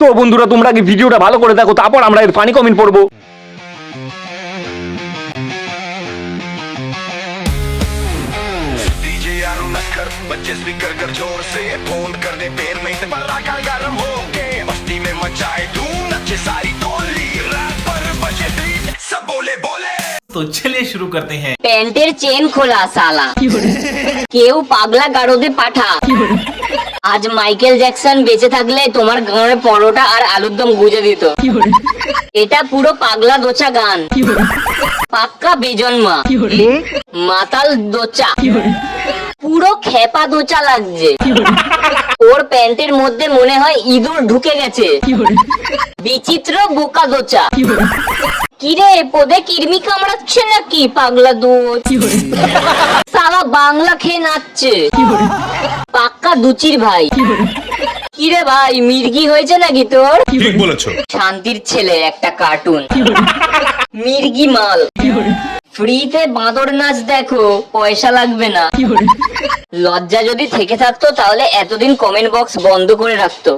তো বন্ধুরা তোমরা কি ভিডিওটা ভালো করে দেখো, তারপর আমরা এর ফানি কমেন্ট পড়বো। बच्चे स्पीकर कर जोर से फोन कर दे पैर में पराठा गरम हो के मस्ती में मचाए धूम नचे सारी टोली रात पर बजे बीट सब बोले बोले। तो चलिए शुरू करते हैं। প্যান্টের চেন খোলা শালা, কেউ পাগলা গারদে পাঠা। আজ মাইকেল জ্যাকসন বেঁচে থাকলে তোমার গাঁড়ে পরোটা আর আলুর দম গুজে দিত। এটা পুরো পাগলা দোচা গান, পাক্কা বেজন্মা মাতাল দোচা, পুরো খেপা দোচা লাগছে। ওর প্যান্টের মধ্যে মনে হয় ইঁদুর ঢুকে গেছে। বিচিত্র বোকা দোচা। কিরে পদে কিরমি কামড়াচ্ছে নাকি পাগলা দোচ? সালা বাংলা খেয়ে নাচছে, পাক্কা দুচির ভাই। কিরে ভাই মির্গি হয়েছে নাকি তোর? ঠিক বলেছো। শান্তির ছেলে একটা কার্টুন, মির্গি মাল। ফ্রিতে বাঁদর নাচ দেখো, পয়সা লাগবে না। লজ্জা যদি থেকে থাকতো তাহলে এতদিন কমেন্ট বক্স বন্ধ করে রাখতো।